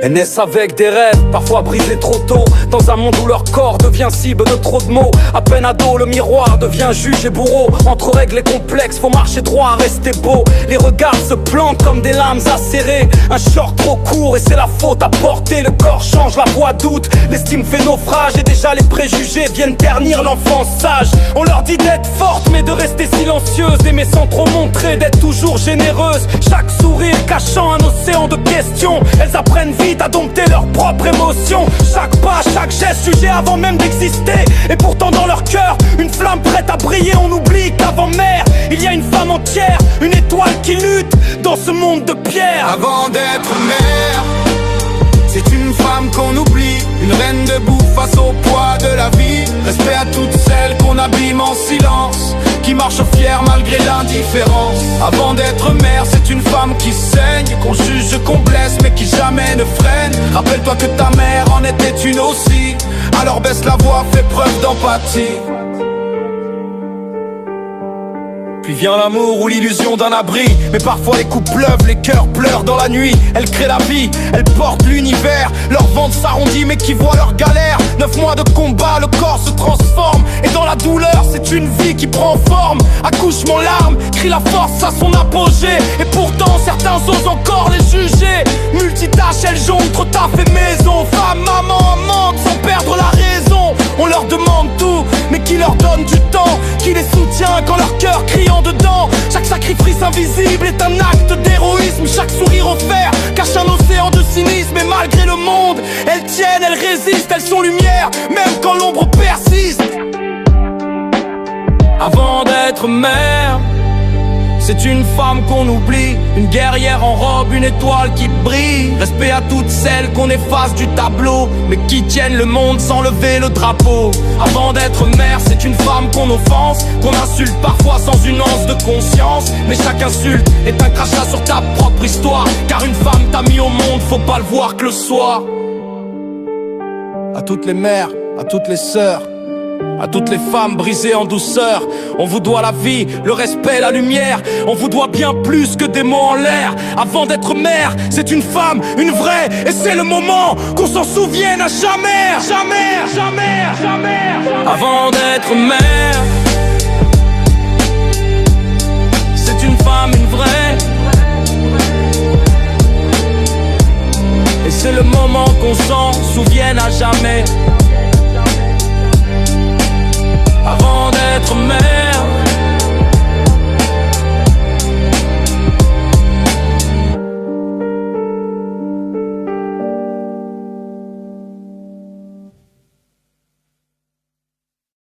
Elles naissent avec des rêves, parfois brisés trop tôt, dans un monde où leur corps devient cible de trop de mots. À peine ado, le miroir devient juge et bourreau. Entre règles et complexes, faut marcher droit, rester beau. Les regards se plantent comme des lames acérées. Un short trop court et c'est la faute à porter. Le corps change, la voix doute, l'estime fait naufrage. Et déjà les préjugés viennent ternir l'enfance sage. On leur dit d'être forte mais de rester silencieuse, d'aimer sans trop montrer, d'être toujours généreuse. Chaque sourire cachant un océan de questions. Elles apprennent vite à dompter leurs propres émotions. Chaque pas, chaque geste jugé avant même d'exister. Et pourtant dans leur cœur, une flamme prête à briller. On oublie qu'avant mère, il y a une femme entière, une étoile qui lutte dans ce monde de pierre. Avant d'être mère, c'est une femme qu'on oublie, une reine debout face au poids de la vie. Respect à toutes celles qu'on abîme en silence, qui marchent fières malgré l'indifférence. Avant d'être mère, c'est une femme qui saigne, qu'on juge, qu'on blesse, mais qui jamais ne freine. Rappelle-toi que ta mère en était une aussi, alors baisse la voix, fais preuve d'empathie. Puis vient l'amour ou l'illusion d'un abri. Mais parfois les coups pleuvent, les cœurs pleurent dans la nuit. Elles créent la vie, elles portent l'univers. Leur ventre s'arrondit mais qui voit leur galère. 9 mois de combat, le corps se transforme. Et dans la douleur, c'est une vie qui prend forme. Accouchement, larmes, crie la force à son apogée. Et pourtant certains osent encore les juger. Multitâches, elles jonglent, taf et maison. Femme, maman, amante, sans perdre la raison. On leur demande tout, mais qui leur donne du temps? Qui les soutient quand leur cœur crie en dedans? Chaque sacrifice invisible est un acte d'héroïsme. Chaque sourire offert cache un océan de cynisme. Et malgré le monde, elles tiennent, elles résistent, elles sont lumière, même quand l'ombre persiste. Avant d'être mère, c'est une femme qu'on oublie, une guerrière en robe, une étoile qui brille. Respect à toutes celles qu'on efface du tableau, mais qui tiennent le monde sans lever le drapeau. Avant d'être mère, c'est une femme qu'on offense, qu'on insulte parfois sans une once de conscience. Mais chaque insulte est un crachat sur ta propre histoire, car une femme t'a mis au monde, faut pas le voir que le soir. À toutes les mères, à toutes les sœurs, à toutes les femmes brisées en douceur, on vous doit la vie, le respect, la lumière. On vous doit bien plus que des mots en l'air. Avant d'être mère, c'est une femme, une vraie. Et c'est le moment qu'on s'en souvienne à jamais. Jamais, jamais, jamais. Avant d'être mère, c'est une femme, une vraie. Et c'est le moment qu'on s'en souvienne à jamais.